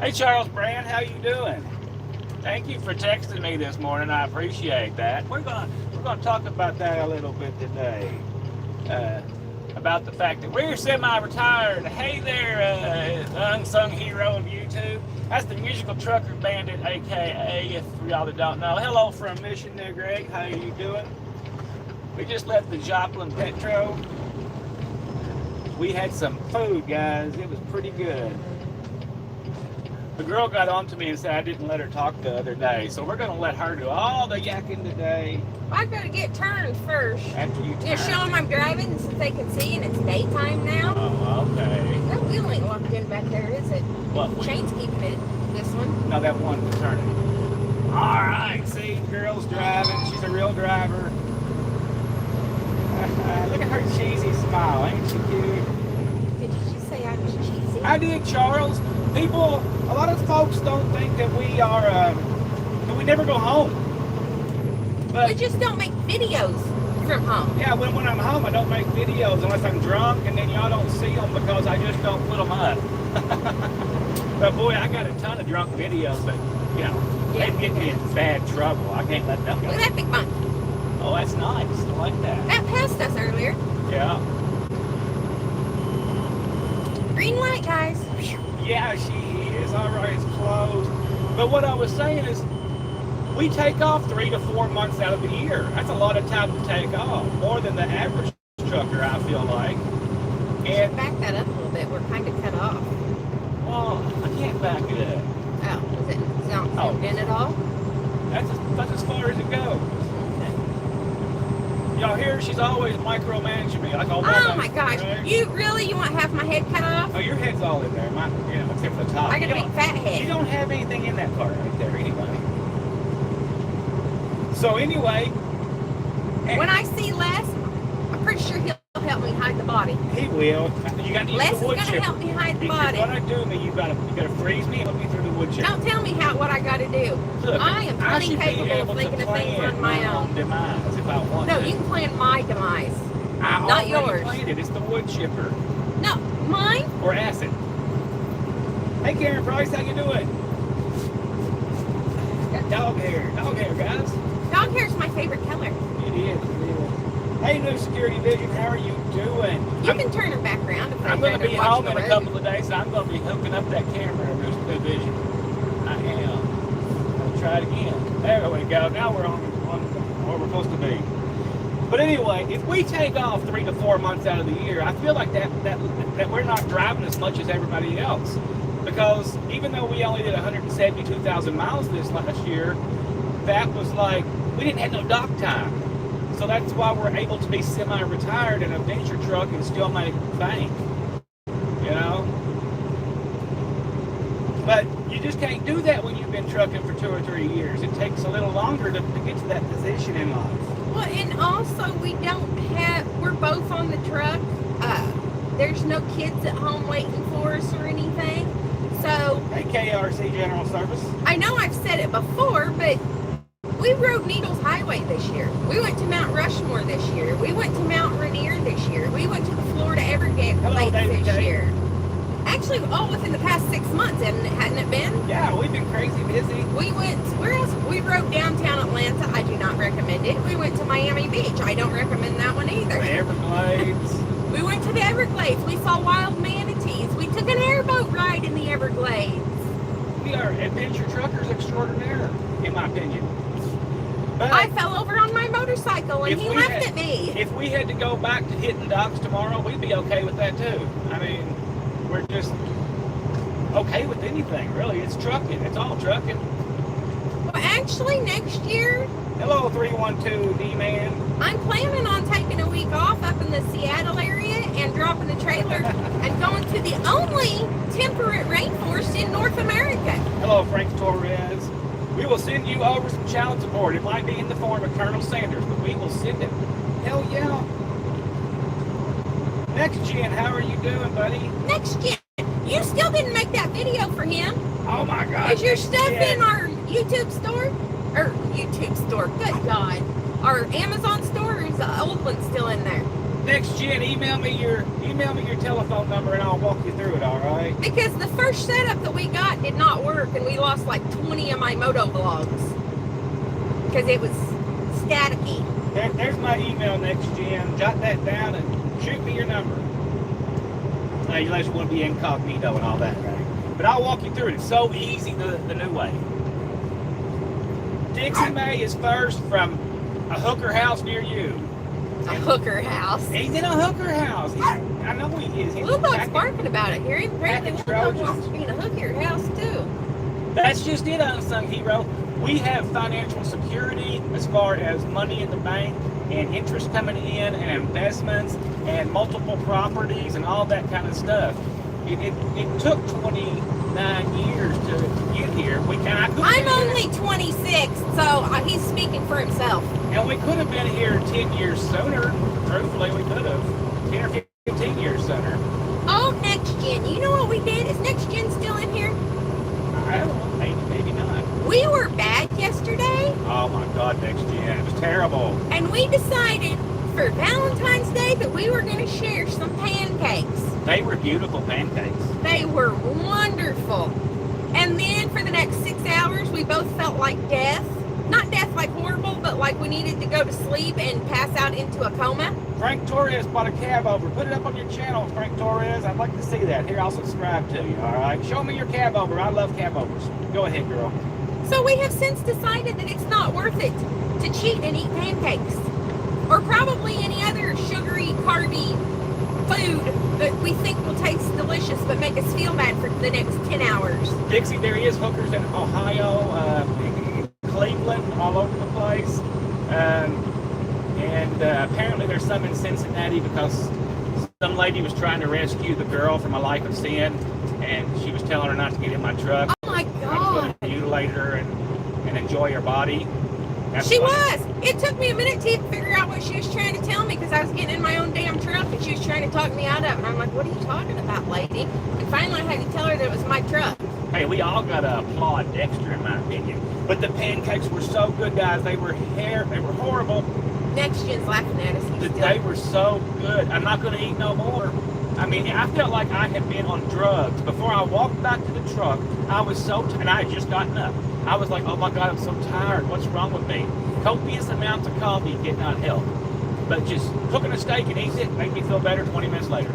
Hey Charles Brand, how you doing? Thank you for texting me this morning. I appreciate that. We're gonna talk about that a little bit today. About the fact that we're semi-retired. Hey there, unsung hero of YouTube. That's the musical trucker bandit, aka, if y'all that don't know. Hello from Mission there, Greg. How you doing? We just left the Joplin Petro. We had some food, guys. It was pretty good. The girl got on to me and said I didn't let her talk the other day, so we're going to let her do all the yakking today. I gotta get turned first. After you turn. Yeah, show them I'm driving so they can see, and it's daytime now. Oh, okay. That wheel ain't locked in back there, is it? What wheel? Chain's keeping it. This one. No, that one was turning. All right, see, girl's driving. She's a real driver. Look at her cheesy smile. Ain't she cute? Did you just say I was cheesy? I did, Charles. People, a lot of folks don't think that we are, that we never go home. But we just don't make videos from home. yeah, when I'm home, I don't make videos unless I'm drunk, and then y'all don't see them because I just don't put them up. But boy, I got a ton of drunk videos that, you know, they get me in bad trouble. I can't let them go. Look at that big bunch. Oh, that's nice. I like that. That passed us earlier. Yeah. Green light, guys. Yeah, she is. All right, it's closed. But what I was saying is, we take off 3 to 4 months out of the year. That's a lot of time to take off, more than the average trucker, I feel like. And Back that up a little bit. We're kind of cut off. well, I can't back it up. Oh, is it not zoomed in at all? That's as far as it goes. Y'all hear? She's always micromanaging me, like all Oh my gosh! right? You want half my head cut off? Oh, your head's all in there, except for the top. I got a big fat head. You don't have anything in that part right there, anyway. So anyway, When I see Les, I'm pretty sure he'll help me hide the body. he will. You got to use Les the is wood gonna chipper. help me hide the If body. you're gonna do me, you gotta freeze me and put me through the wood chipper. Don't tell me what I gotta do. Look, I am I plenty should be capable able of to thinking of things plan on my own. demise if I want No, to. you can plan my demise. I not already yours. planned it. It's the wood chipper No, mine? or acid. Hey, Karen Price, how you doing? Got dog hair, guys. Dog hair is my favorite color. It is. Hey, New Security Vision, how are you doing? You can turn her back around if I'm they're going to be watching home the in a road. couple of days, so I'm going to be hooking up that camera in New Vision. I am. I'll try it again. There we go. Now we're on where we're supposed to be. But anyway, if we take off 3 to 4 months out of the year, I feel like that we're not driving as much as everybody else. Because even though we only did 172,000 miles this last year, that was like, we didn't have no dock time. So that's why we're able to be semi-retired in a venture truck and still make bank. You know? But you just can't do that when you've been trucking for 2 or 3 years. It takes a little longer to get to that position in life. Well, and also we're both on the truck. There's no kids at home waiting for us or anything. So, Hey, KRC General Service. I know I've said it before, but we rode Needles Highway this year. We went to Mount Rushmore this year. We went to Mount Rainier this year. We went to the Florida Everglades David this J. year. Actually, all within the past 6 months, hadn't it been? Yeah, we've been crazy busy. We went, where else? We rode downtown Atlanta. I do not recommend it. We went to Miami Beach. I don't recommend that one either. The Everglades. We went to the Everglades. We saw wild manatees. We took an airboat ride in the Everglades. We are adventure truckers extraordinaire, in my opinion. But I fell over on my motorcycle and he laughed at me. If we had to go back to hitting docks tomorrow, we'd be okay with that too. I mean, we're just okay with anything, really. It's trucking. It's all trucking. Well, actually, next year, Hello, 312 D-Man. I'm planning on taking a week off up in the Seattle area and dropping a trailer and going to the only temperate rainforest in North America. Hello, Frank Torres. We will send you over some child support. It might be in the form of Colonel Sanders, but we will send it. Hell yeah. Next Gen, how are you doing, buddy? Next gen, you still didn't make that video for him. Oh my God. Is your stuff in our YouTube store? Or YouTube store, good God. Our Amazon store, or is the old one still in there? next gen, email me your telephone number and I'll walk you through it. All right. Because the first setup that we got did not work, and we lost like 20 of my moto vlogs because it was staticky. There's my email, next gen. Jot that down and shoot me your number. Unless you want to be incognito and all that, right? But I'll walk you through it. It's so easy the new way. Dixie May is first from a hooker house near you. A hooker house. He's in a hooker house. I know he is. Little dog's barking about it here. Apparently, Package Little dog Trojans. wants to be in a hooker house too. That's just it, unsung hero. We have financial security as far as money in the bank and interest coming in and investments and multiple properties and all that kind of stuff. It took 29 years to get here. I'm only 26, so he's speaking for himself. And we could have been here 10 years sooner. Truthfully, we could have. 10 or 15 years sooner. Oh, Next Gen. You know what we did? Is Next Gen still in here? I don't know. Maybe not. We were bad yesterday. Oh my God, next gen. It was terrible. And we decided for Valentine's Day that we were going to share some pancakes. They were beautiful pancakes. They were wonderful. And then for the next 6 hours, we both felt like death. Not death like horrible, but like we needed to go to sleep and pass out into a coma. Frank Torres bought a cab over. Put it up on your channel, Frank Torres. I'd like to see that. Here, I'll subscribe to you, all right? Show me your cab over. I love cab overs. Go ahead, girl. So we have since decided that it's not worth it to cheat and eat pancakes. Or probably any other sugary, carby food that we think will taste delicious but make us feel bad for the next 10 hours. Dixie, there is hookers in Ohio, Cleveland, all over the place. And apparently there's some in Cincinnati because some lady was trying to rescue the girl from a life of sin, and she was telling her not to get in my truck. Oh my I was God. going to mutilate her and enjoy her body. That's She funny. was. It took me a minute to figure out what she was trying to tell me because I was getting in my own damn truck and she was trying to talk me out of it. And I'm like, what are you talking about, lady? And finally I had to tell her that it was my truck. Hey, we all got to applaud Dexter, in my opinion. But the pancakes were so good, guys. They were horrible. Next Gen's laughing at us. But they were so good. I'm not going to eat no more. I mean, I felt like I had been on drugs. Before I walked back to the truck, I was so tired. And I had just gotten up. I was like, oh my God, I'm so tired. What's wrong with me? Copious amounts of coffee did not help. But just cooking a steak and eating it made me feel better 20 minutes later.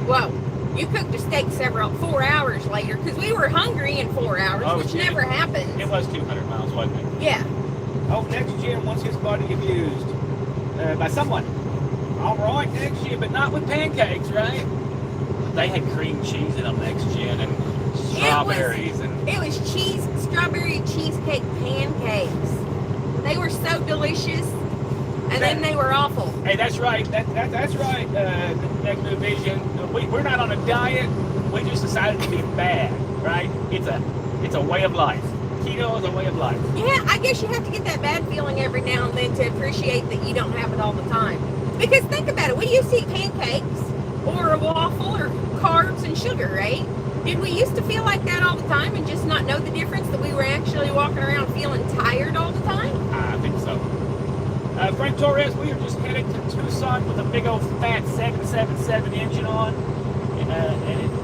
Whoa. You cooked a steak 4 hours later because we were hungry in 4 hours, which yeah. never happens. It was 200 miles, wasn't it? Yeah. Oh, next gen wants his body abused by someone. All right, next gen, but not with pancakes, right? They had cream cheese in them next gen and strawberries It was strawberry cheesecake pancakes. They were so delicious, and then they were awful. Hey, that's right. That's right. Next New Vision. We're not on a diet. We just decided to be bad, right? It's a way of life. Keto is a way of life. Yeah, I guess you have to get that bad feeling every now and then to appreciate that you don't have it all the time. Because think about it, we used to eat pancakes or a waffle or carbs and sugar, right? Did we used to feel like that all the time and just not know the difference that we were actually walking around feeling tired all the time? I think so. Frank Torres, we are just headed to Tucson with a big old fat 777 engine on.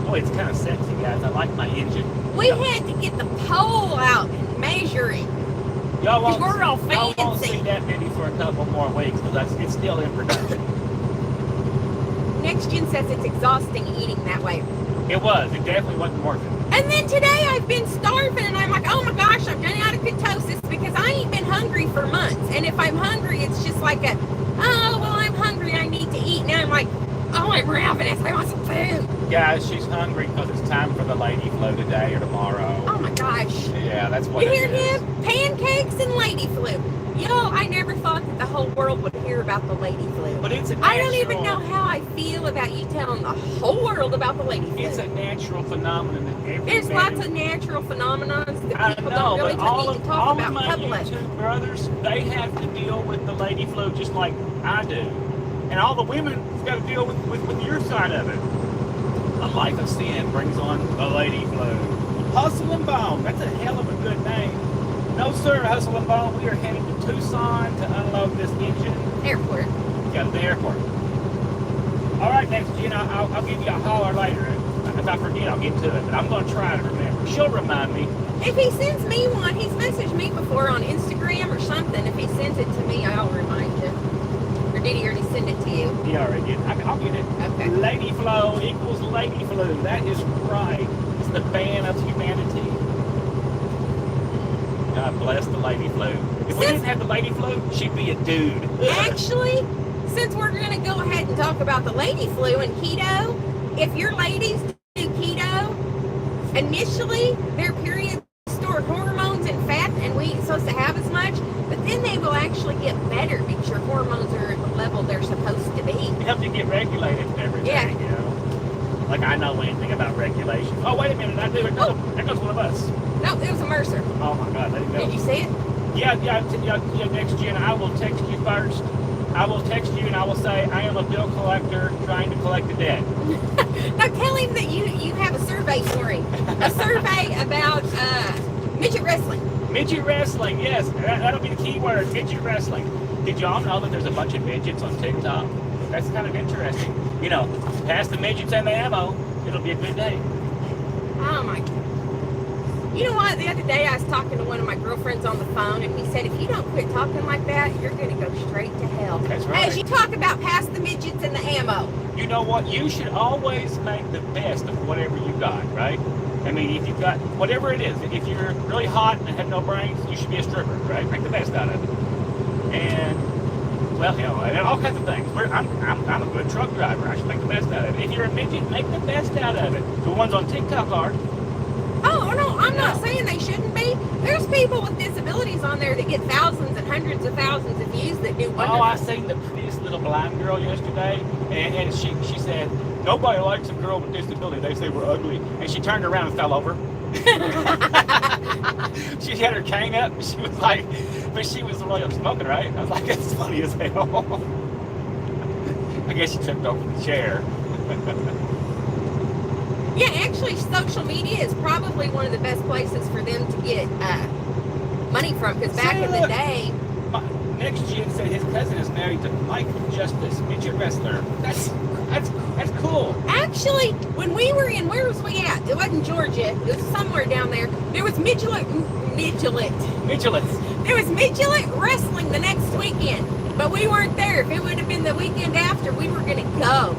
Boy, it's kind of sexy, guys. I like my engine. We had to get the pole out and measure it. Y'all won't, We're all y'all won't fancy. see that maybe for a couple more weeks because it's still in production. Next Gen says it's exhausting eating that way. It was. It definitely wasn't worth it. And then today I've been starving and I'm like, oh my gosh, I'm running out of ketosis because I ain't been hungry for months. And if I'm hungry, it's just like oh, well, I'm hungry, I need to eat. Now I'm like, oh, I'm ravenous, I want some food. Guys, she's hungry because it's time for the lady flu today or tomorrow. Oh my gosh. Yeah, that's what You it hear is. him? Pancakes and lady flu. Y'all, I never thought that the whole world would hear about the lady flu. But it's a I don't even natural- know how I feel about you telling the whole world about the lady flu. It's a natural phenomenon that every There's man- lots of natural phenomena that I people know, don't really but all need of to talk about. my Couple of YouTube brothers, they have to deal with the lady flu just like I do. And all the women have got to deal with your side of it. A life of sin brings on the lady flu. Hustle and Bone, that's a hell of a good name. No sir, Hustle and Bone, we are heading to Tucson to unload this engine. airport. out of the airport. All right, next Gina, I'll give you a holler later. If I forget, I'll get to it. But I'm going to try to remember. She'll remind me. If he sends me one, he's messaged me before on Instagram or something. If he sends it to me, I'll remind you. Or did he already send it to you? He already did. I'll get it. Okay. Lady Flow equals Lady Flu. That is right. It's the ban of humanity. God bless the Lady Flu. If we didn't have the Lady Flu, she'd be a dude. Actually, since we're going to go ahead and talk about the lady flu and keto, if your ladies do keto, initially their periods store hormones and fat, and we ain't supposed to have as much, but then they will actually get better because your hormones are at the level they're supposed to be. It helps you get regulated and everything, Yeah. you know. Like I know anything about regulation. Oh, wait a minute, I do it. No, there goes one of us. No, it was a Mercer. Oh my God, let it go. Did you see it? Yeah, next Jen, I will text you first. I will text you and I will say, I am a bill collector trying to collect the debt. Now tell him that you have a survey for him. A survey about midget wrestling. Midget wrestling, yes. That'll be the key word, midget wrestling. Did y'all know that there's a bunch of midgets on TikTok? That's kind of interesting. You know, past the midgets and the ammo, it'll be a good day. Oh my God. You know what? The other day I was talking to one of my girlfriends on the phone, and he said, if you don't quit talking like that, you're going to go straight to hell. That's right. As you talk about past the midgets and the ammo. You know what? You should always make the best of whatever you got, right? I mean, if you've got whatever it is, if you're really hot and have no brains, you should be a stripper, right? Make the best out of it. And well, you know, and all kinds of things. I'm a good truck driver. I should make the best out of it. If you're a midget, make the best out of it. The ones on TikTok are. Oh, no, I'm not saying they shouldn't be. There's people with disabilities on there that get thousands and hundreds of thousands of views that do wonderful. Oh, I seen the prettiest little blind girl yesterday, and she said, nobody likes a girl with disability. They say we're ugly. And she turned around and fell over. She had her cane up, and she was like, but she was really up smoking, right? I was like, that's funny as hell. I guess she tripped over the chair. Yeah, actually, social media is probably one of the best places for them to get money from, because back in the day... Next Jim said his cousin is married to Mike Justice, midget wrestler. That's cool. Actually, when we were in, where was we at? It wasn't Georgia. It was somewhere down there. There was midget. There was midget wrestling the next weekend, but we weren't there. If it would have been the weekend after, we were going to go.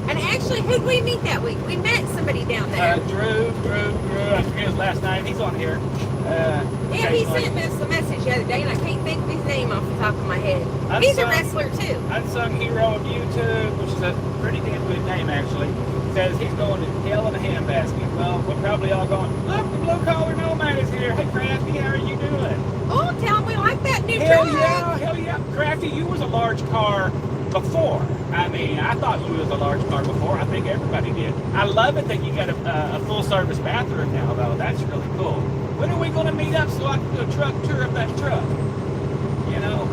And actually, who'd we meet that week? We met somebody down there. Drew, I forget his last name. He's on here. Yeah, he sent us a message the other day, and I can't think of his name off the top of my head. He's a wrestler, too. Unsung hero of YouTube, which is a pretty damn good name, actually. Says he's going to hell in a handbasket. Well, we're probably all going, look, the blue collar nomad is here. Hey, Crafty, how are you doing? Oh, tell him we like that new Hell truck. yeah, hell yeah. Crafty, you was a large car before. I mean, I thought you was a large car before. I think everybody did. I love it that you got a full-service bathroom now, though. That's really cool. When are we going to meet up so I can do a truck tour of that truck? You know,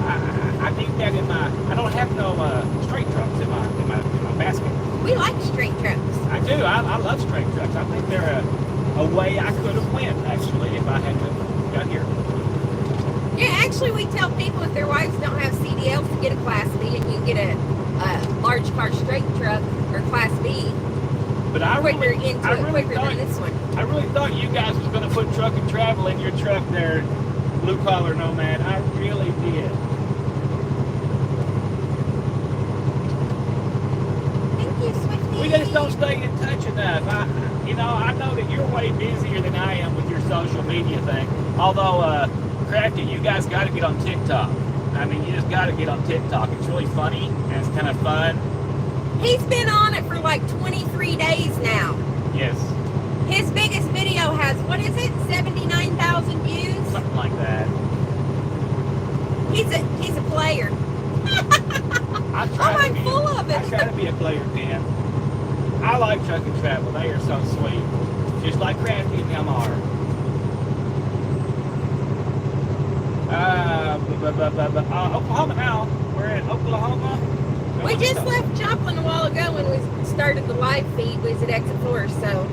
I need that in my... I don't have no straight trucks in my basket. We like straight trucks. I do. I love straight trucks. I think they're a way I could have went, actually, if I had to got here. Yeah, actually, we tell people if their wives don't have CDLs to get a Class B, and you get a large car straight truck or Class B. But I really quicker thought, than this one. I really thought you guys was going to put truck and travel in your truck there, blue collar nomad. I really did. Thank you, Swifty. We just don't stay in touch enough. I know that you're way busier than I am with your social media thing. Although, Crafty, you guys got to get on TikTok. I mean, you just got to get on TikTok. It's really funny and it's kind of fun. He's been on it for like 23 days now. Yes. His biggest video has, what is it, 79,000 views? Something like that. He's a player. I'm full of it. I try to be a player, Dan. I like truck and travel. They are so sweet. Just like Crafty and them are. Oklahoma now. We're in Oklahoma. We just left Joplin a while ago when we started the live feed. We was at Exit 4, so...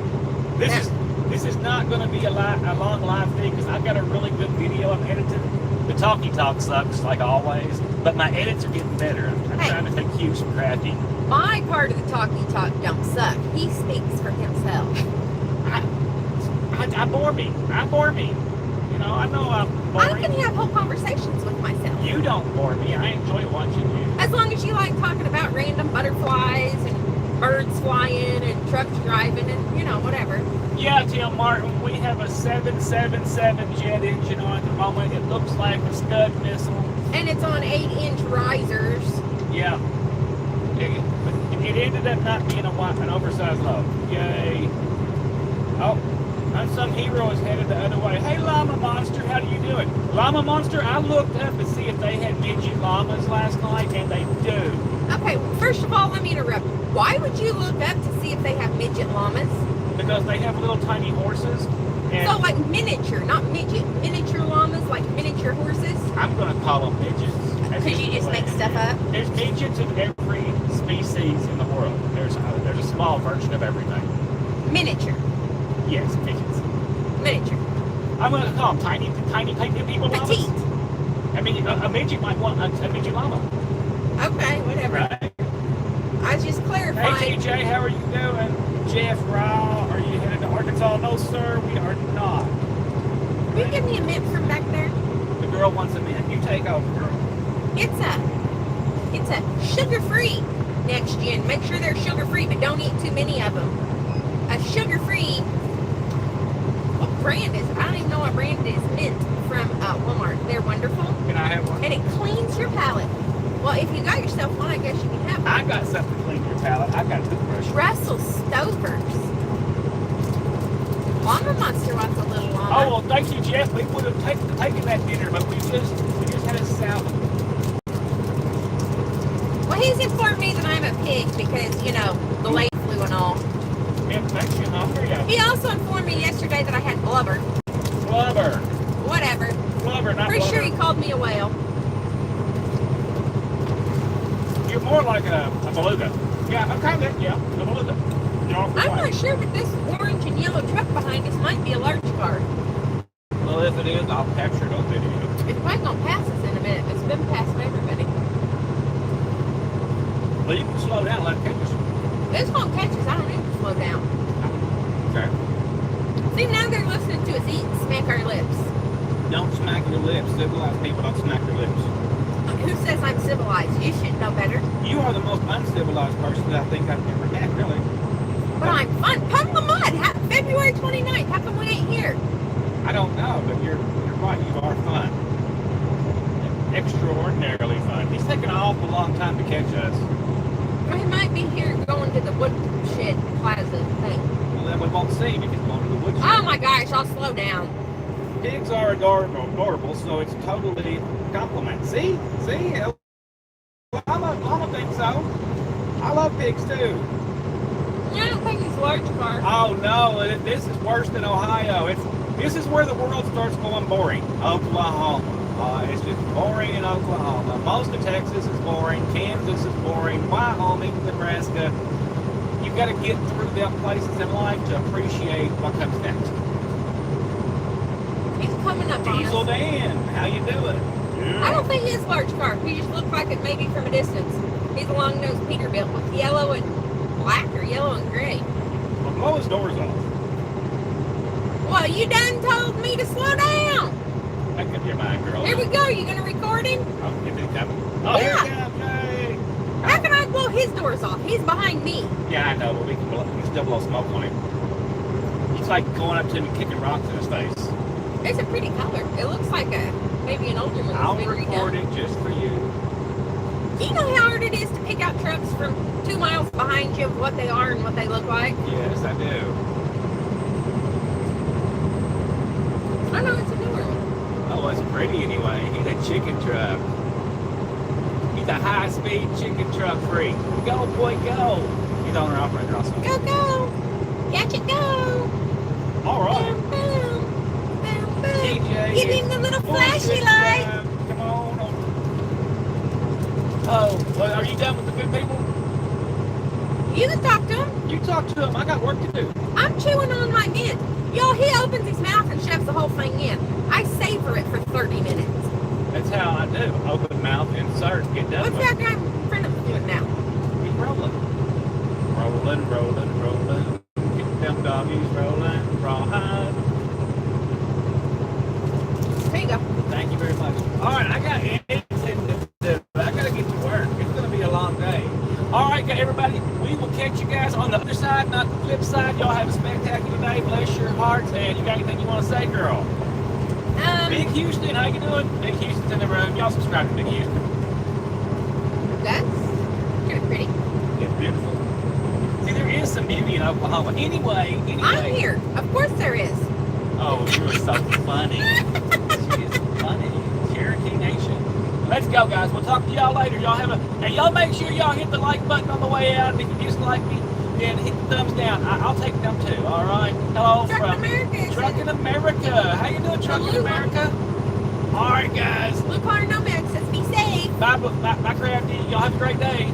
This is not going to be a long live feed because I've got a really good video I'm editing. The talkie talk sucks, like always, but my edits are getting better. I'm Hey. trying to take cues from Crafty. My part of the talkie talk don't suck. He speaks for himself. I bore me. I bore me. You know I'm I boring. can have whole conversations with myself. You don't bore me. I enjoy watching you. As long as you like talking about random butterflies and birds flying and trucks driving and, you know, whatever. Yeah, Tim Martin, we have a 777 jet engine on at the moment. It looks like a Scud missile. And it's on 8-inch risers. Yeah. It ended up not being an oversized load. Yay. Oh, Unsung Hero is headed the other way. Hey, Llama Monster, how do you do it? Llama Monster, I looked up to see if they had midget llamas last night, and they do. Okay, first of all, let me interrupt. Why would you look up to see if they have midget llamas? Because they have little tiny horses. And So like miniature, not midget. Miniature llamas, like miniature horses? I'm going to call them midgets. That's Because you just the way make it is. stuff up? There's midgets in every species in the world. There's a small version of everything. Miniature. Yes, midgets. Miniature. I'm going to call them tiny people llamas. Petite. I mean, a midget might want a midget llama. Okay, whatever. Right. I was just clarifying. Hey, TJ, how are you doing? Jeff, Ryle, are you headed to Arkansas? No, sir, we are not. Will you give me a mint from back there? The girl wants a mint. You take over, girl. It's a sugar-free next gen. Make sure they're sugar-free, but don't eat too many of them. A sugar-free, what brand is it? I don't even know what brand it is. Mint from Walmart. They're wonderful. Can I have one? And it cleans your palate. Well, if you got yourself one, I guess you can have one. I got something to clean your palate. I got a toothbrush. Russell Stover's. Llama Monster wants a little llama. Oh, well, thank you, Jeff. We would have taken that dinner, but we just had a salad. Well, he's informed me that I'm a pig because, you know, the late flu and all. Yeah, makes you hungry. Yeah. He also informed me yesterday that I had blubber. Blubber. Whatever. Blubber, not Pretty blubber. sure he called me a whale. You're more like a beluga. Yeah, kind of. Yeah, a beluga. You're off the I'm plane. not sure, but this orange and yellow truck behind us might be a large car. Well, if it is, I'll capture it on video. It's probably going to pass us in a minute. It's been passing everybody. Well, you can slow down, let it catch us. It's going to catch us. I don't need to slow down. Okay. See, now they're listening to us eat and smack our lips. Don't smack your lips. Civilized people don't smack their lips. Who says I'm civilized? You should know better. You are the most uncivilized person that I think I've ever met, really. But I'm fun. Puddle of Mud, February 29th. How come we ain't here? I don't know, but you're right. You are fun. Extraordinarily fun. He's taken an awful long time to catch us. We might be here going to the Woodshed Plaza thing. Well, then we won't see because we're going to the woodshed. Oh my gosh, I'll slow down. Pigs are adorable, so it's totally a compliment. See? I think so. I love pigs too. I don't think it's a large car. Oh no, this is worse than Ohio. This is where the world starts going boring. Oklahoma. It's just boring in Oklahoma. Most of Texas is boring. Kansas is boring. Wyoming, Nebraska. You've got to get through them places in life to appreciate what comes next. He's coming up on Diesel us. Dan, how you doing? I don't think he is a large car. He just looks like it maybe from a distance. He's a long-nosed Peterbilt with yellow and black or yellow and gray. Well, blow his doors off. Well, you done told me to slow down. Make up your mind, girl. Here we go. You gonna record him? Oh, is it coming? Oh, here it comes. Yay. How can I blow his doors off? He's behind me. Yeah, I know, but we can still blow smoke on him. It's like going up to him and kicking rocks in his face. It's a pretty color. It looks like maybe an older one. I'll that's been record redone. it just for you. Do you know how hard it is to pick out trucks from 2 miles behind you of what they are and what they look like? Yes, I do. I know it's a newer one. Oh, it's pretty anyway. He's a chicken truck. He's a high-speed chicken truck freak. Go, boy, go. He's owner-operator also. Go, go. Catch it, go. All right. Boom, boom. Boom, boom. TJ. Give him the little flashy light. Come on over. Oh, well, are you done with the good people? You can talk to him. You talk to him. I got work to do. I'm chewing on my mint. Y'all, he opens his mouth and shoves the whole thing in. I savor it for 30 minutes. Flip side, y'all have a spectacular day. Bless your hearts. And you got anything you want to say, girl? Big Houston, how you doing? Big Houston's in the room. Y'all subscribe to Big Houston. That's kind of pretty. It's beautiful. See, there is some beauty in Oklahoma. Anyway. I'm here. Of course there is. Oh, you're so funny. She is funny. Cherokee Nation. Let's go, guys. We'll talk to y'all later. Y'all have a... And y'all make sure y'all hit the like button on the way out. And if you dislike me, then hit the thumbs down. I'll take them too, all right? Hello Truckin' from America. Truckin' America. How you doing, Truckin' America? All right, guys. Blue Corner Nomad says be safe. Bye, Crafty. Y'all have a great day.